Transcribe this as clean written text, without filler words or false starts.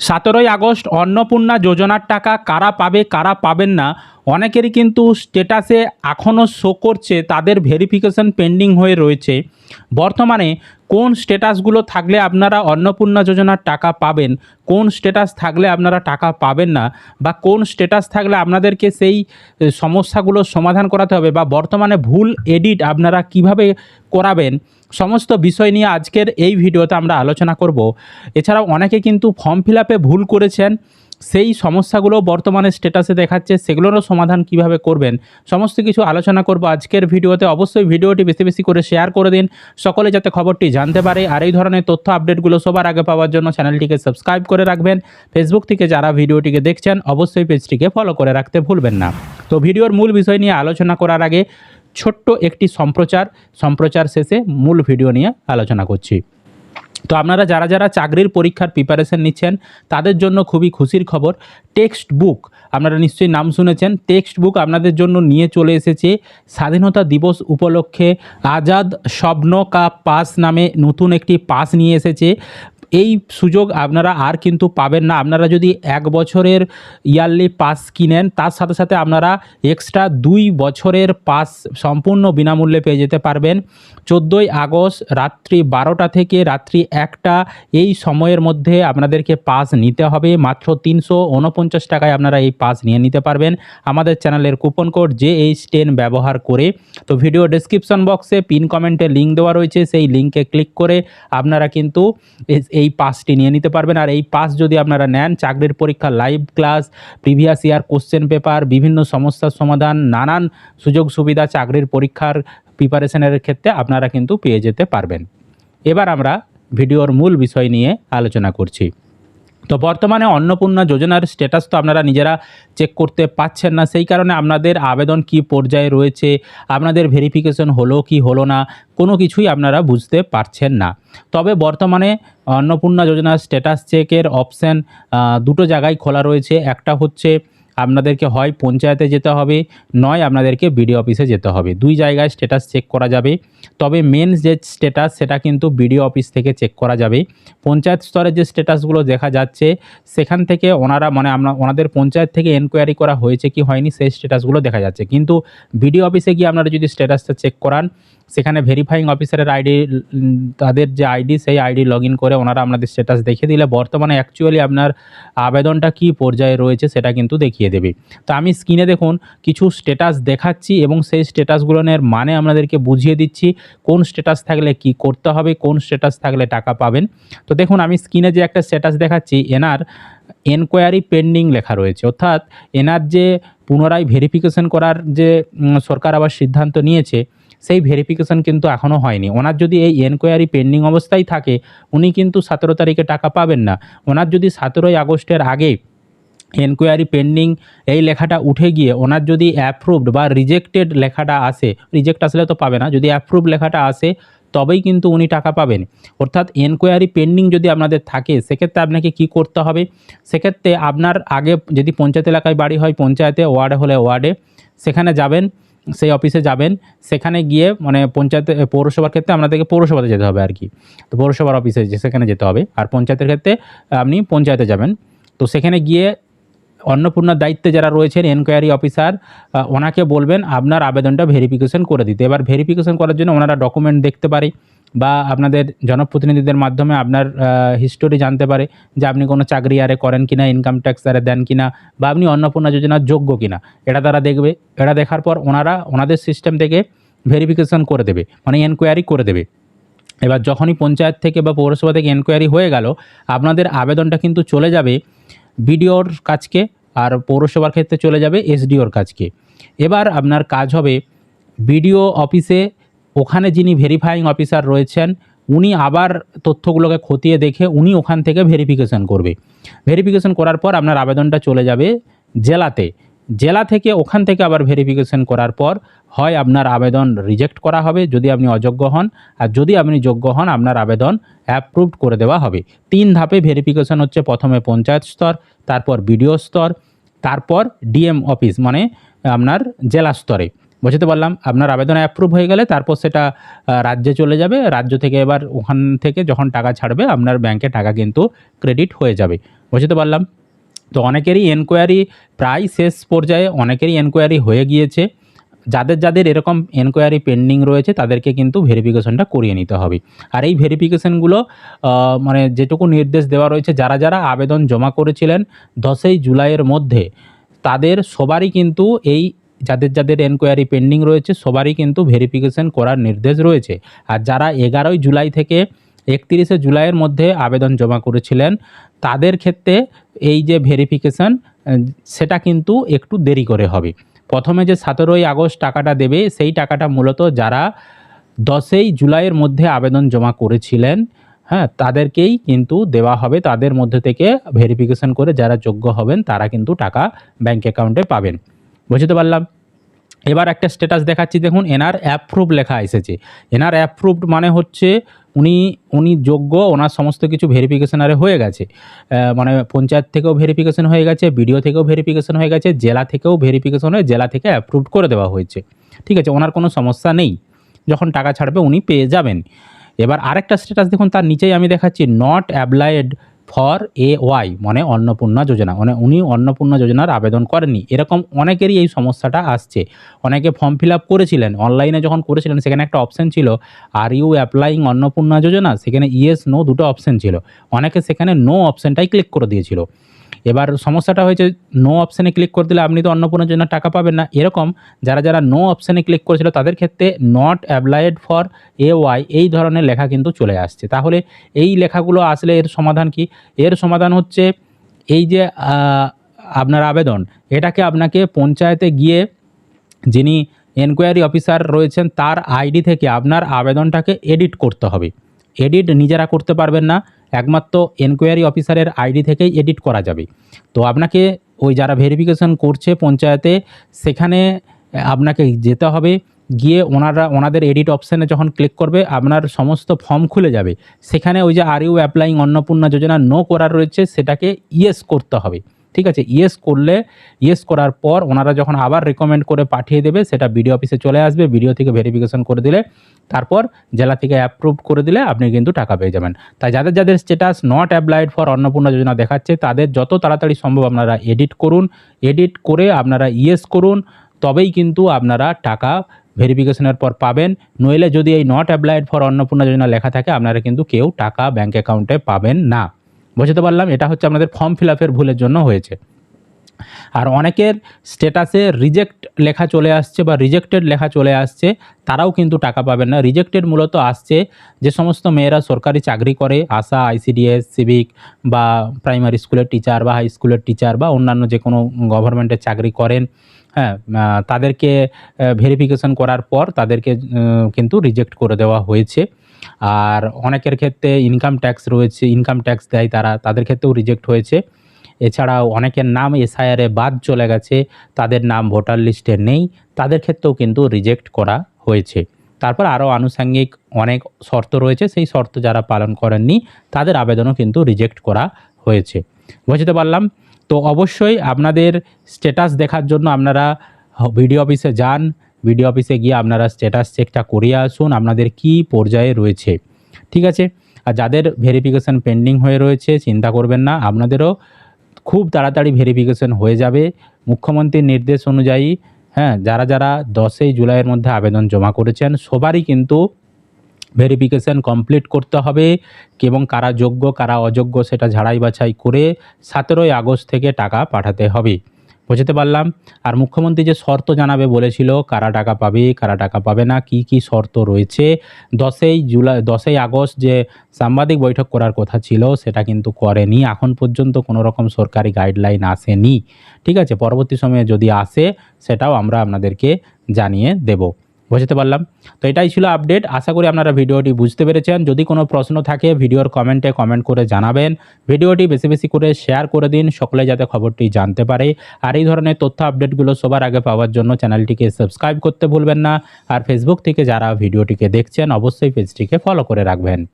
17ই August Annapurna যোজনার টাকা কারা পাবে কারা পাবেন না অনেকেরই কিন্তু স্ট্যাটাসে এখনও শো করছে তাদের ভেরিফিকেশন পেন্ডিং হয়ে রয়েছে। বর্তমানে কোন স্ট্যাটাসগুলো থাকলে আপনারা অন্নপূর্ণা যোজনার টাকা পাবেন, কোন স্ট্যাটাস থাকলে আপনারা টাকা পাবেন না, বা কোন স্ট্যাটাস থাকলে আপনাদেরকে সেই সমস্যাগুলোর সমাধান করাতে হবে, বা বর্তমানে ভুল এডিট আপনারা কিভাবে করাবেন, সমস্ত বিষয় নিয়ে আজকের এই ভিডিওতে আমরা আলোচনা করব। এছাড়াও অনেকে কিন্তু ফর্ম ফিল আপে ভুল করেছেন, সেই সমস্যাগুলো বর্তমানে স্ট্যাটাসে দেখাচ্ছে, সেগুলোরও সমাধান কিভাবে করবেন, সমস্ত কিছু আলোচনা করব আজকের ভিডিওতে। অবশ্যই ভিডিওটি বেশি বেশি করে শেয়ার করে দিন, সকলে যাতে খবরটি জানতে পারে। আর এই ধরনের তথ্য আপডেটগুলো সবার আগে পাওয়ার জন্য চ্যানেলটিকে সাবস্ক্রাইব করে রাখবেন। ফেসবুক থেকে যারা ভিডিওটিকে দেখছেন অবশ্যই পেজটিকে ফলো করে রাখতে ভুলবেন না। তো ভিডিওর মূল বিষয় নিয়ে আলোচনা করার আগে ছোট্ট একটি সম্প্রচার শেষে মূল ভিডিও নিয়ে আলোচনা করছি। তো আপনারা যারা যারা চাকরির পরীক্ষার প্রিপারেশন নিচ্ছেন তাদের জন্য খুবই খুশির খবর। টেক্সট বুক আপনারা নিশ্চয়ই নাম শুনেছেন, টেক্সট বুক আপনাদের জন্য নিয়ে চলে এসেছে। স্বাধীনতা দিবস উপলক্ষে আজাদ স্বপ্ন কা পাস নামে নতুন একটি পাস নিয়ে এসেছে। এই সুযোগ আপনারা আর কিন্তু পাবেন না। আপনারা যদি 1 বছরের ইয়ারলি পাস কিনেন তার সাথে সাথে আপনারা এক্সট্রা 2 বছরের পাস সম্পূর্ণ বিনামূল্যে পেয়ে যেতে পারবেন। 14ই আগস্ট রাত্রি 12টা থেকে রাত্রি 1টা এই সময়ের মধ্যে আপনাদেরকে পাস নিতে হবে। মাত্র 349 টাকায় আপনারা এই পাস নিয়ে নিতে পারবেন আমাদের চ্যানেলের কুপন কোড JH10 ব্যবহার করে। তো ভিডিও ডেসক্রিপশন বক্সে পিন কমেন্টে লিঙ্ক দেওয়া রয়েছে, সেই লিঙ্কে ক্লিক করে আপনারা কিন্তু এই পাসটি নিয়ে নিতে পারবেন। আর এই পাস যদি আপনারা নেন, চাকরির পরীক্ষা live class, previous year question paper, বিভিন্ন সমস্যার সমাধান, নানান সুযোগ সুবিধা চাকরির পরীক্ষার প্রিপারেশনের ক্ষেত্রে আপনারা কিন্তু পেয়ে যেতে পারবেন। এবার আমরা ভিডিওর মূল বিষয় নিয়ে আলোচনা করছি। তো বর্তমানে অন্নপূর্ণা যোজনার স্ট্যাটাস তো আপনারা নিজেরা চেক করতে পাচ্ছেন না, সেই কারণে আপনাদের আবেদন কি পর্যায়ে রয়েছে, আপনাদের ভেরিফিকেশন হলো কি হলো না, কোনো কিছুই আপনারা বুঝতে পারছেন না। তবে বর্তমানে অন্নপূর্ণা যোজনার স্ট্যাটাস চেকের অপশান দুটো জায়গায় খোলা রয়েছে। একটা হচ্ছে আপনাদেরকে হয় পঞ্চায়েতে যেতে হবে, নয় আপনাদেরকে বিডিও অফিসে যেতে হবে। 2 জায়গায় স্ট্যাটাস চেক করা যাবে। তবে মেন যে স্ট্যাটাস সেটা কিন্তু বিডিও অফিস থেকে চেক করা যাবে। পঞ্চায়েত স্তরে যে স্ট্যাটাসগুলো দেখা যাচ্ছে সেখান থেকে ওনারা ওনাদের পঞ্চায়েত থেকে এনকোয়ারি করা হয়েছে কি হয়নি সেই স্ট্যাটাসগুলো দেখা যাচ্ছে। কিন্তু বিডিও অফিসে গিয়ে আপনারা যদি স্ট্যাটাসটা চেক করান, সেখানে ভেরিফাইং অফিসারের আইডি, তাদের যে আইডি সেই আইডি লগ ইন করে ওনারা আপনাদের স্ট্যাটাস দেখিয়ে দিলে বর্তমানে অ্যাকচুয়ালি আপনার আবেদনটা কী পর্যায়ে রয়েছে সেটা কিন্তু দেখিয়ে দেবে। তো আমি স্ক্রিনে দেখুন কিছু স্ট্যাটাস দেখাচ্ছি এবং সেই স্ট্যাটাসগুলোর মানে আপনাদেরকে বুঝিয়ে দিচ্ছি কোন স্ট্যাটাস থাকলে কি করতে হবে, কোন স্ট্যাটাস থাকলে টাকা পাবেন। তো দেখুন আমি স্ক্রিনে যে একটা স্ট্যাটাস দেখাচ্ছি, এনার এনকোয়ারি পেন্ডিং লেখা রয়েছে, অর্থাৎ এনার যে পুনরায় ভেরিফিকেশন করার যে সরকার আবার সিদ্ধান্ত নিয়েছে সেই ভেরিফিকেশন কিন্তু এখনও হয়নি। ওনার যদি এই এনকোয়ারি পেন্ডিং অবস্থায় থাকে উনি কিন্তু 17 তারিখে টাকা পাবেন না। ওনার যদি 17ই আগস্টের আগে এনকোয়ারি পেন্ডিং এই লেখাটা উঠে গিয়ে ওনার যদি অ্যাপ্রুভড বা রিজেক্টেড লেখাটা আসে, রিজেক্ট আসলে তো পাবে না, যদি অ্যাপ্রুভ লেখাটা আসে তবেই কিন্তু উনি টাকা পাবেন। অর্থাৎ এনকোয়ারি পেন্ডিং যদি আপনাদের থাকে সেক্ষেত্রে আপনাকে কি করতে হবে, সেক্ষেত্রে আপনার আগে যদি পঞ্চায়েত এলাকায় বাড়ি হয় পঞ্চায়েতে, ওয়ার্ডে হলে ওয়ার্ডে, সেখানে যাবেন, সেই অফিসে যাবেন, সেখানে গিয়ে মানে পঞ্চায়েত পৌরসভার ক্ষেত্রে আপনাদেরকে পৌরসভাতে যেতে হবে আর কি। তো পৌরসভার অফিসে সেখানে যেতে হবে। আর পঞ্চায়েতের ক্ষেত্রে আপনি পঞ্চায়েতে যাবেন। তো সেখানে গিয়ে অন্নপূর্ণার দায়িত্বে যারা রয়েছেন এনকোয়ারি অফিসার, ওনাকে বলবেন আপনার আবেদনটা ভেরিফিকেশন করে দিতে। এবার ভেরিফিকেশন করার জন্য ওনারা ডকুমেন্ট দেখতে পারে বা আপনাদের জনপ্রতিনিধিদের মাধ্যমে আপনার হিস্টোরি জানতে পারে যে আপনি কোনো চাকরি আরে করেন কিনা, ইনকাম ট্যাক্স আরে দেন কিনা, বা আপনি অন্নপূর্ণা যোজনার যোগ্য কিনা, এটা তারা দেখবে। এটা দেখার পর ওনাদের সিস্টেম থেকে ভেরিফিকেশন করে দেবে, মানে এনকোয়ারি করে দেবে। এবার যখনই পঞ্চায়েত থেকে বা পৌরসভা থেকে এনকোয়ারি হয়ে গেল, আপনাদের আবেদনটা কিন্তু চলে যাবে বিডিওর কাছকে, আর পৌরসভার ক্ষেত্রে চলে যাবে এসডিওর কাছকে। এবার আপনার কাজ হবে বিডিও অফিসে, ওখানে যিনি ভেরিফাইং অফিসার রয়েছেন উনি আবার তথ্যগুলোকে খতিয়ে দেখে উনি ওখান থেকে ভেরিফিকেশন করবে। ভেরিফিকেশন করার পর আপনার আবেদনটা চলে যাবে জেলাতে। জেলা থেকে ওখান থেকে আবার ভেরিফিকেশন করার পর হয় আপনার আবেদন রিজেক্ট করা হবে যদি আপনি অযোগ্য হন, আর যদি আপনি যোগ্য হন আপনার আবেদন অ্যাপ্রুভড করে দেওয়া হবে। 3 ধাপে ভেরিফিকেশন হচ্ছে, প্রথমে পঞ্চায়েত স্তর, তারপর বিডিও স্তর, তারপর ডিএম অফিস মানে আপনার জেলা স্তরে। বুঝতে পারলাম। আপনার আবেদন অ্যাপ্রুভ হয়ে গেলে তারপর সেটা রাজ্যে চলে যাবে। রাজ্য থেকে এবার ওখান থেকে যখন টাকা ছাড়বে আপনার ব্যাংকে টাকা কিন্তু ক্রেডিট হয়ে যাবে। বুঝতে পারলাম। তো অনেকেরই এনকোয়ারি প্রায় শেষ পর্যায়ে, অনেকেরই এনকোয়ারি হয়ে গিয়েছে। যাদের যাদের এরকম এনকোয়ারি পেন্ডিং রয়েছে তাদেরকে কিন্তু ভেরিফিকেশনটা করিয়ে নিতে হবে। আর এই ভেরিফিকেশনগুলো মানে যেটুকু নির্দেশ দেওয়া রয়েছে, যারা যারা আবেদন জমা করেছিলেন 10ই জুলাইয়ের মধ্যে, তাদের সবারই কিন্তু এই যাদের যাদের এনকোয়ারি পেন্ডিং রয়েছে সবারই কিন্তু ভেরিফিকেশন করার নির্দেশ রয়েছে। আর যারা 11ই জুলাই থেকে 31শে জুলাইয়ের মধ্যে আবেদন জমা করেছিলেন তাদের ক্ষেত্রে এই যে ভেরিফিকেশন সেটা কিন্তু একটু দেরি করে হবে। প্রথমে যে 17ই আগস্ট টাকাটা দেবে সেই টাকাটা মূলত যারা 10ই জুলাইয়ের মধ্যে আবেদন জমা করেছিলেন, হ্যাঁ, তাদেরকেই কিন্তু দেওয়া হবে। তাদের মধ্যে থেকে ভেরিফিকেশন করে যারা যোগ্য হবেন তারা কিন্তু টাকা ব্যাঙ্ক অ্যাকাউন্টে পাবেন। বুঝতে পারলাম। এবার একটা স্ট্যাটাস দেখাচ্ছি, দেখুন এনার অ্যাপ্রুভ লেখা এসেছে। এনার অ্যাপ্রুভড মানে হচ্ছে উনি যোগ্য, ওনার সমস্ত কিছু ভেরিফিকেশন আরে হয়ে গেছে। মানে পঞ্চায়েত থেকেও ভেরিফিকেশন হয়ে গেছে, বিডিও থেকেও ভেরিফিকেশন হয়ে গেছে, জেলা থেকেও ভেরিফিকেশন হয়ে জেলা থেকে অ্যাপ্রুভড করে দেওয়া হয়েছে। ঠিক আছে, ওনার কোনো সমস্যা নেই, যখন টাকা ছাড়বে উনি পেয়ে যাবেন। এবার আরেকটা স্ট্যাটাস দেখুন, তার নিচেই আমি দেখাচ্ছি নট অ্যাপ্লাইড ফর ওয়াই মানে অন্নপূর্ণা যোজনা, মানে উনি অন্নপূর্ণা যোজনার আবেদন করেননি। এরকম অনেকেরই এই সমস্যাটা আসছে। অনেকে ফর্ম ফিল আপ করেছিলেন, অনলাইনে যখন করেছিলেন সেখানে একটা অপশান ছিল আর ইউ অ্যাপ্লাইং অন্নপূর্ণা যোজনা, সেখানে ইয়েস নো দুটো অপশান ছিল। অনেকে সেখানে নো অপশানটাই ক্লিক করে দিয়েছিল। এবার সমস্যাটা হয়েছে নো অপশানে ক্লিক করে দিলে আপনি তো অন্নপূর্ণার জন্য টাকা পাবেন না। এরকম যারা যারা নো অপশানে ক্লিক করেছিল তাদের ক্ষেত্রে নট অ্যাপ্লাইড ফর ওয়াই এই ধরনের লেখা কিন্তু চলে আসছে। তাহলে এই লেখাগুলো আসলে এর সমাধান কি? এর সমাধান হচ্ছে এই যে আপনার আবেদন, এটাকে আপনাকে পঞ্চায়েতে গিয়ে যিনি এনকোয়ারি অফিসার রয়েছেন তার আইডি থেকে আপনার আবেদনটাকে এডিট করতে হবে। এডিট নিজেরা করতে পারবেন না, একমাত্র এনকোয়ারি অফিসারের আইডি থেকেই এডিট করা যাবে। তো আপনাকে ওই যারা ভেরিফিকেশন করছে পঞ্চায়েতে সেখানে আপনাকে যেতে হবে, গিয়ে ওনাদের এডিট অপশানে যখন ক্লিক করবে আপনার সমস্ত ফর্ম খুলে যাবে। সেখানে ওই যে are you applying Annapurna Yojana নো করার রয়েছে সেটাকে ইয়েস করতে হবে। ঠিক আছে, ইয়েস করার পর ওনারা যখন আবার রেকমেন্ড করে পাঠিয়ে দেবে সেটা বিডিও অফিসে চলে আসবে। বিডিও থেকে ভেরিফিকেশন করে দিলে তারপর জেলা থেকে অ্যাপ্রুভ করে দিলে আপনি কিন্তু টাকা পেয়ে যাবেন। তাই যাদের যাদের status not applied for Annapurna Yojana দেখাচ্ছে তাদের যত তাড়াতাড়ি সম্ভব আপনারা এডিট করুন। এডিট করে আপনারা ইয়েস করুন, তবেই কিন্তু আপনারা টাকা ভেরিফিকেশনের পর পাবেন। নইলে যদি এই নট অ্যাপ্লাইড ফর অন্নপূর্ণা যোজনা লেখা থাকে আপনারা কিন্তু কেউ টাকা ব্যাঙ্ক অ্যাকাউন্টে পাবেন না। বুঝতে পারলাম। এটা হচ্ছে আপনাদের ফর্ম ফিল আপের ভুলের জন্য হয়েছে। আর অনেকের স্ট্যাটাসে রিজেক্ট লেখা চলে আসছে বা রিজেক্টেড লেখা চলে আসছে, তারাও কিন্তু টাকা পাবেন না। রিজেক্টেড মূলত আসছে যে সমস্ত মেয়েরা সরকারি চাকরি করে, আশা, আইসিডিএস, সিভিক বা প্রাইমারি স্কুলের টিচার বা হাই স্কুলের টিচার বা অন্যান্য যে কোনো গভর্নমেন্টের চাকরি করেন, হ্যাঁ, তাদেরকে ভেরিফিকেশন করার পর তাদেরকে কিন্তু রিজেক্ট করে দেওয়া হয়েছে। আর অনেকের ক্ষেত্রে ইনকাম ট্যাক্স রয়েছে, ইনকাম ট্যাক্স দেয় তারা, তাদের ক্ষেত্রেও রিজেক্ট হয়েছে। এছাড়াও অনেকের নাম এসআইআরে বাদ চলে গেছে, তাদের নাম ভোটার লিস্টে নেই, তাদের ক্ষেত্রেও কিন্তু রিজেক্ট করা হয়েছে। তারপর আরও আনুষঙ্গিক অনেক শর্ত রয়েছে, সেই শর্ত যারা পালন করেননি তাদের আবেদনও কিন্তু রিজেক্ট করা হয়েছে। বুঝতে পারলাম। তো অবশ্যই আপনাদের স্ট্যাটাস দেখার জন্য আপনারা বিডিও অফিসে যান, বিডিও অফিসে গিয়ে আপনারা স্ট্যাটাস চেকটা করিয়ে আসুন আপনাদের কী পর্যায়ে রয়েছে। ঠিক আছে। আর যাদের ভেরিফিকেশান পেন্ডিং হয়ে রয়েছে চিন্তা করবেন না, আপনাদেরও খুব তাড়াতাড়ি ভেরিফিকেশন হয়ে যাবে মুখ্যমন্ত্রীর নির্দেশ অনুযায়ী। হ্যাঁ, যারা যারা 10ই জুলাইয়ের মধ্যে আবেদন জমা করেছেন সবারই কিন্তু ভেরিফিকেশন কমপ্লিট করতে হবে এবং কারা যোগ্য কারা অযোগ্য সেটা ঝাড়াই বাছাই করে 17ই আগস্ট থেকে টাকা পাঠাতে হবে। বুঝতে পারলাম। আর মুখ্যমন্ত্রী যে শর্ত জানাবে বলেছিল, কারা টাকা পাবে কারা টাকা পাবে না, কি কি শর্ত রয়েছে, 10ই আগস্ট যে সাংবাদিক বৈঠক করার কথা ছিল সেটা কিন্তু করেনি। এখন পর্যন্ত কোনো রকম সরকারি গাইডলাইন আসেনি। ঠিক আছে, পরবর্তী সময়ে যদি আসে সেটাও আমরা আপনাদেরকে জানিয়ে দেব। বুঝতে পারলাম। তো এটাই ছিল আপডেট। আশা করি আপনারা ভিডিওটি বুঝতে পেরেছেন। যদি কোনো প্রশ্ন থাকে ভিডিওর কমেন্টে কমেন্ট করে জানাবেন। ভিডিওটি বেশি বেশি করে শেয়ার করে দিন, সকলে যাতে খবরটি জানতে পারে। আর এই ধরনের তথ্য আপডেটগুলো সবার আগে পাওয়ার জন্য চ্যানেলটিকে সাবস্ক্রাইব করতে ভুলবেন না। আর ফেসবুক থেকে যারা ভিডিওটিকে দেখছেন অবশ্যই পেজটিকে ফলো করে রাখবেন।